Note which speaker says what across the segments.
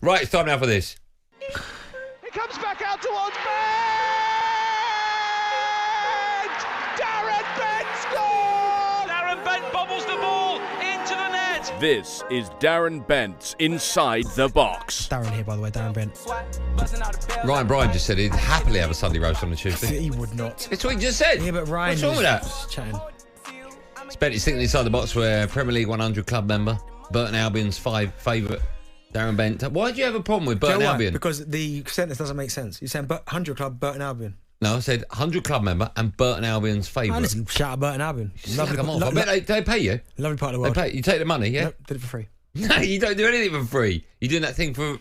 Speaker 1: Right, it's time now for this.
Speaker 2: It comes back out towards Bent! Darren Bent scores!
Speaker 3: Darren Bent bobbles the ball into the net.
Speaker 4: This is Darren Bent's Inside the Box.
Speaker 5: Darren here, by the way, Darren Bent.
Speaker 1: Ryan Bryan just said he'd happily have a Sunday roast on a Tuesday.
Speaker 5: He would not.
Speaker 1: That's what he just said.
Speaker 5: Yeah, but Ryan
Speaker 1: What's wrong with that?
Speaker 5: was chatting.
Speaker 1: Spent his sitting inside the box where Premier League 100 club member, Burton Albion's favourite, Darren Bent. Why do you have a problem with Burton Albion?
Speaker 5: Because the sentence doesn't make sense. You're saying 100 club, Burton Albion.
Speaker 1: No, I said 100 club member and Burton Albion's favourite.
Speaker 5: Listen, shout out Burton Albion.
Speaker 1: Lovely, come on. I bet they pay you.
Speaker 5: Lovely part of the world.
Speaker 1: They pay, you take the money, yeah?
Speaker 5: Nope, did it for free.
Speaker 1: No, you don't do anything for free. You're doing that thing for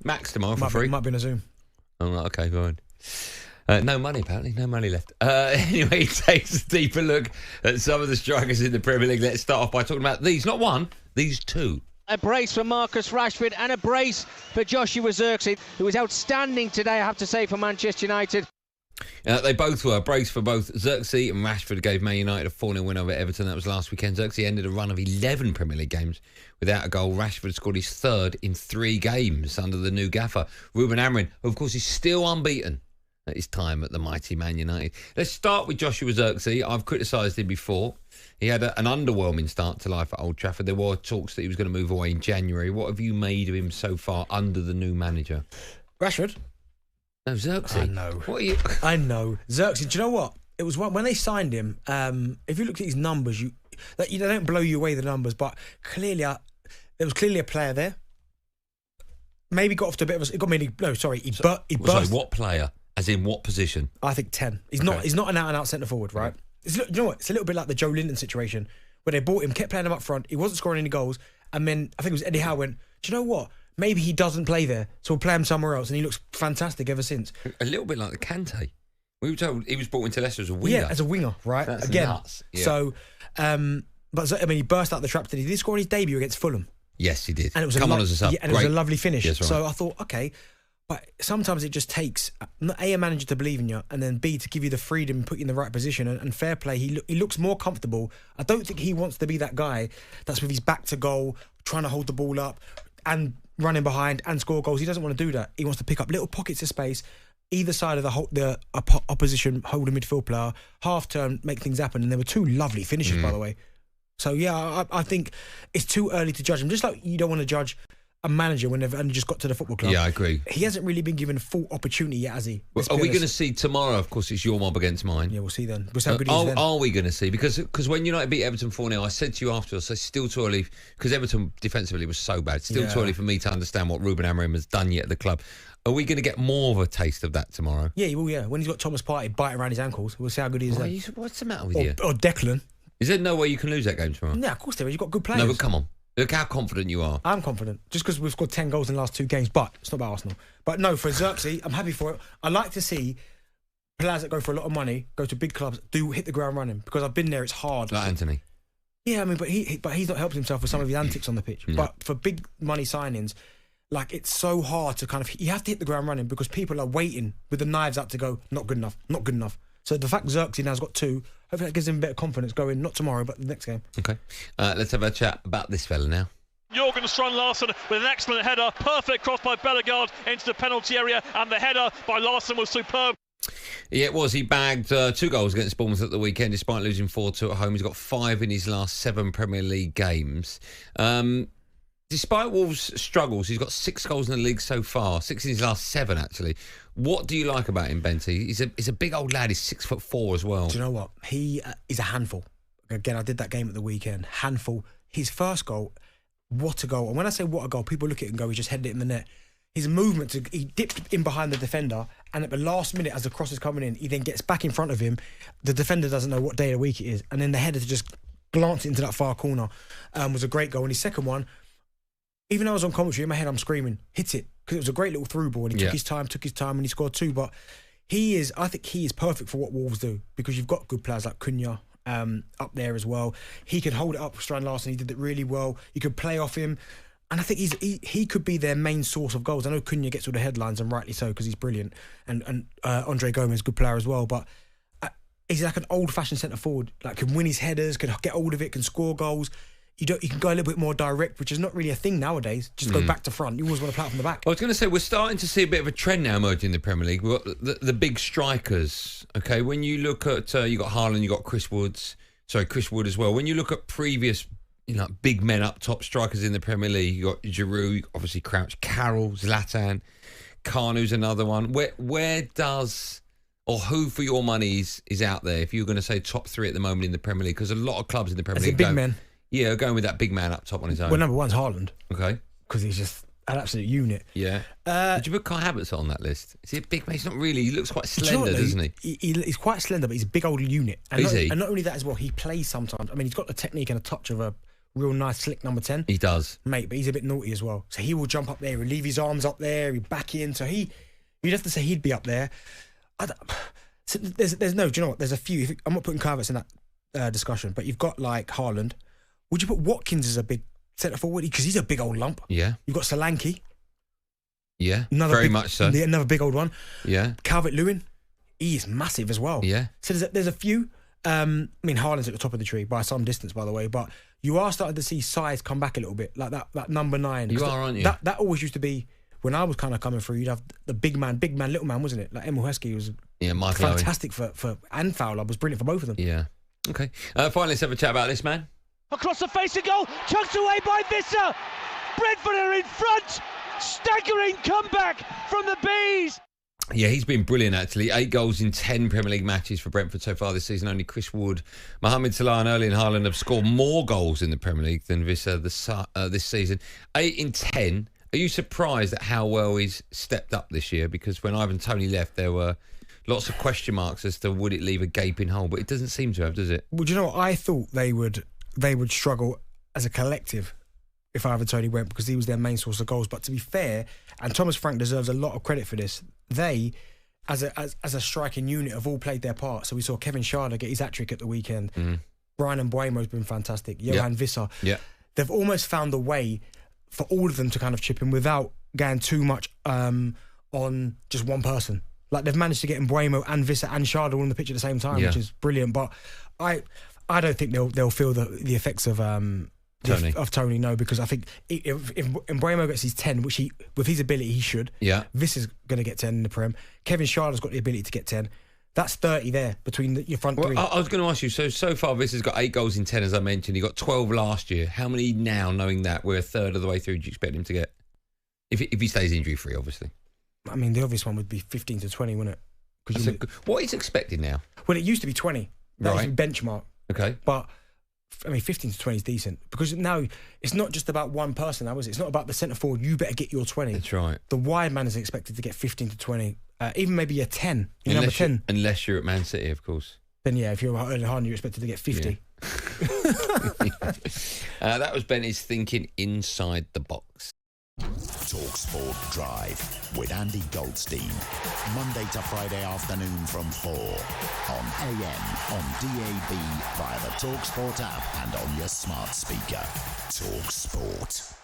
Speaker 1: Max tomorrow for free.
Speaker 5: Might be in a Zoom.
Speaker 1: Oh, okay, fine. No money, apparently. No money left. Anyway, he takes a deeper look at some of the strikers in the Premier League. Let's start off by talking about these. Not one, these two.
Speaker 6: A brace for Marcus Rashford and a brace for Joshua Zirkzee, who was outstanding today, I have to say, for Manchester United.
Speaker 1: They both were. A brace for both Zirkzee and Rashford gave Man United a 4-0 win over Everton. That was last weekend. Zirkzee ended a run of 11 Premier League games without a goal. Rashford scored his third in 3 games under the new gaffer, Ruben Amorim, who, of course, is still unbeaten at his time at the mighty Man United. Let's start with Joshua Zirkzee. I've criticised him before. He had an underwhelming start to life at Old Trafford. There were talks that he was going to move away in January. What have you made of him so far under the new manager?
Speaker 5: Rashford?
Speaker 1: No, Zirkzee.
Speaker 5: I know.
Speaker 1: What are you?
Speaker 5: I know. Zirkzee, do you know what? It was when they signed him, if you look at his numbers, they don't blow you away, the numbers, but clearly, there was clearly a player there. Maybe got off to a bit of a... He burst.
Speaker 1: What player? As in what position?
Speaker 5: I think 10. He's not an out-and-out centre-forward, right? Do you know what? It's a little bit like the Joe Linton situation, where they bought him, kept playing him up front, he wasn't scoring any goals, and then I think it was Eddie Howe went, do you know what? Maybe he doesn't play there, so we'll play him somewhere else, and he looks fantastic ever since.
Speaker 1: A little bit like the Kante. We were told he was brought into Leicester as a winger.
Speaker 5: Yeah, as a winger, right?
Speaker 1: That's
Speaker 5: Again.
Speaker 1: nuts. Yeah.
Speaker 5: So, he burst out the trap. He did score on his debut against Fulham.
Speaker 1: Yes, he did.
Speaker 5: And it was
Speaker 1: on as a sub.
Speaker 5: Yeah, and it was a lovely finish.
Speaker 1: Yes, right.
Speaker 5: So I thought, okay, but sometimes it just takes A manager to believe in you, and then B to give you the freedom and put you in the right position, and fair play. He looks more comfortable. I don't think he wants to be that guy that's with his back to goal, trying to hold the ball up and running behind and score goals. He doesn't want to do that. He wants to pick up little pockets of space either side of the opposition holding midfield player, half turn, make things happen. And there were 2 lovely finishes, by the way. So yeah, I think it's too early to judge him. Just like you don't want to judge a manager when they've only just got to the football club.
Speaker 1: Yeah, I agree.
Speaker 5: He hasn't really been given full opportunity yet, has he?
Speaker 1: Well, are we going to see tomorrow? Of course, it's your mob against mine.
Speaker 5: Yeah, we'll see then. We'll see how good he is then.
Speaker 1: Are we going to see? Because when United beat Everton 4-0, I said to you afterwards, it's still too early, because Everton defensively was so bad. Still too early for me to understand what Ruben Amorim has done yet at the club. Are we going to get more of a taste of that tomorrow?
Speaker 5: Yeah, he will, yeah. When he's got Thomas Partey biting around his ankles, we'll see how good he is then.
Speaker 1: What's the matter with you?
Speaker 5: Or Declan.
Speaker 1: Is there no way you can lose that game tomorrow?
Speaker 5: No, of course there is. You've got good players.
Speaker 1: No, but come on. Look how confident you are.
Speaker 5: I'm confident. Just because we've scored 10 goals in the last 2 games, but it's not about Arsenal. But no, for Zirkzee, I'm happy for it. I like to see players that go for a lot of money, go to big clubs, do hit the ground running, because I've been there, it's hard.
Speaker 1: Like Anthony.
Speaker 5: Yeah, I mean, but he's not helped himself with some of his antics on the pitch.
Speaker 1: No.
Speaker 5: But for big money signings, like, it's so hard to you have to hit the ground running, because people are waiting with the knives out to go, not good enough, not good enough. So the fact Zirkzee now's got 2, hopefully that gives him a bit of confidence going, not tomorrow, but the next game.
Speaker 1: Okay. Let's have a chat about this fella now.
Speaker 3: Jürgen Strand-Larsen with an excellent header. Perfect cross by Bellegarde into the penalty area, and the header by Larsen was superb.
Speaker 1: Yeah, it was. He bagged 2 goals against Bournemouth at the weekend, despite losing 4-2 at home. He's got 5 in his last 7 Premier League games. Despite Wolves' struggles, he's got 6 goals in the league so far. 6 in his last 7, actually. What do you like about him, Benty? He's a big old lad. He's 6'4" as well.
Speaker 5: Do you know what? He's a handful. Again, I did that game at the weekend. Handful. His first goal, what a goal. And when I say what a goal, people look at it and go, he just headed it in the net. His movement, he dipped in behind the defender, and at the last minute, as the cross is coming in, he then gets back in front of him. The defender doesn't know what day of the week it is. And then the header to just glance into that far corner was a great goal. And his second one, even though I was on commentary, in my head I'm screaming, hit it, because it was a great little through ball, and he took his time, and he scored 2. But I think he is perfect for what Wolves do, because you've got good players like Cunha up there as well. He could hold it up for Strand-Larsen. He did it really well. You could play off him, and I think he could be their main source of goals. I know Cunha gets all the headlines, and rightly so, because he's brilliant, and Andre Gomez, good player as well. But he's like an old-fashioned centre forward, like can win his headers, can get hold of it, can score goals. you can go a little bit more direct, which is not really a thing nowadays. Just go back to front. You always want to play out from the back.
Speaker 1: I was going to say, we're starting to see a bit of a trend now emerging in the Premier League. We've got the big strikers. Okay, when you look at you got Haaland, you got Chris Wood as well. When you look at previous, big men up top strikers in the Premier League, you got Giroud, obviously Crouch, Carroll, Zlatan, Kanu's another one. Where does, or who for your money is out there if you're going to say top 3 at the moment in the Premier League? Because a lot of clubs in the Premier League
Speaker 5: big men.
Speaker 1: Yeah, going with that big man up top on his own.
Speaker 5: Well, number 1's Haaland.
Speaker 1: Okay.
Speaker 5: Because he's just an absolute unit.
Speaker 1: Yeah. Did you put Kai Havertz on that list? Is he a big man? He's not really. He looks quite slender, doesn't he?
Speaker 5: He's quite slender, but he's a big old unit. And
Speaker 1: Is he?
Speaker 5: And not only that as well, he plays sometimes. I mean, he's got the technique and a touch of a real nice, slick number 10.
Speaker 1: He does.
Speaker 5: Mate, but he's a bit naughty as well. So he will jump up there, he'll leave his arms up there, he'll back in. So you'd have to say he'd be up there. So there's no, do you know what? There's a few. I'm not putting Kai Havertz in that discussion, but you've got like Haaland. Would you put Watkins as a big centre forward? Because he's a big old lump.
Speaker 1: Yeah.
Speaker 5: You've got Solanke.
Speaker 1: Yeah, very much so.
Speaker 5: Another big old one.
Speaker 1: Yeah.
Speaker 5: Calvert-Lewin. He is massive as well.
Speaker 1: Yeah.
Speaker 5: So there's a few. I mean, Haaland's at the top of the tree by some distance, by the way, but you are starting to see size come back a little bit, like that number 9.
Speaker 1: You are, aren't you?
Speaker 5: That always used to be, when I was kind of coming through, you'd have the big man, little man, wasn't it? Like Emil Heskey was fantastic for and Fowler was brilliant for both of them.
Speaker 1: Yeah. Okay. Finally, let's have a chat about this man.
Speaker 2: Across the face of goal, chucked away by Visser. Brentford are in front. Staggering comeback from the Bees.
Speaker 1: Yeah, he's been brilliant, actually. 8 goals in 10 Premier League matches for Brentford so far this season. Only Chris Wood, Mohamed Salah and Erling Haaland have scored more goals in the Premier League than Visser this season. 8 in 10. Are you surprised at how well he's stepped up this year? Because when Ivan Toney left, there were lots of question marks as to would it leave a gaping hole, but it doesn't seem to have, does it?
Speaker 5: Well, do you know what? I thought they would struggle as a collective if Ivan Toney went, because he was their main source of goals. But to be fair, and Thomas Frank deserves a lot of credit for this, they, as a striking unit, have all played their part. So we saw Kevin Schade get his hat-trick at the weekend. Brian Mbeumo's been fantastic. Johan Visser.
Speaker 1: Yeah.
Speaker 5: They've almost found a way for all of them to kind of chip in without going too much on just one person. Like, they've managed to get Mbeumo and Visser and Schade all on the pitch at the same time, which is brilliant. But I don't think they'll feel the effects of Toney, no, because I think if Mbeumo gets his 10, which with his ability he should, Visser's going to get 10 in the Prem. Kevin Schade's got the ability to get 10. That's 30 there between your front three.
Speaker 1: I was going to ask you, so far Visser's got 8 goals in 10, as I mentioned. He got 12 last year. How many now, knowing that we're a third of the way through, do you expect him to get? If he stays injury-free, obviously.
Speaker 5: I mean, the obvious one would be 15 to 20, wouldn't it?
Speaker 1: What is expected now?
Speaker 5: Well, it used to be 20. That was the benchmark.
Speaker 1: Okay.
Speaker 5: But, I mean, 15 to 20 is decent. Because now, it's not just about one person now, is it? It's not about the centre forward. You better get your 20.
Speaker 1: That's right.
Speaker 5: The wide man is expected to get 15 to 20. Even maybe a 10. Number 10.
Speaker 1: Unless you're at Man City, of course.
Speaker 5: Then, yeah, if you're at Erling Haaland, you're expected to get 50.
Speaker 1: Yeah. That was Benny's thinking inside the box.
Speaker 7: talkSPORT Drive with Andy Goldstein. Monday to Friday afternoon from 4 on AM, on DAB, via the talkSPORT app and on your smart speaker. talkSPORT.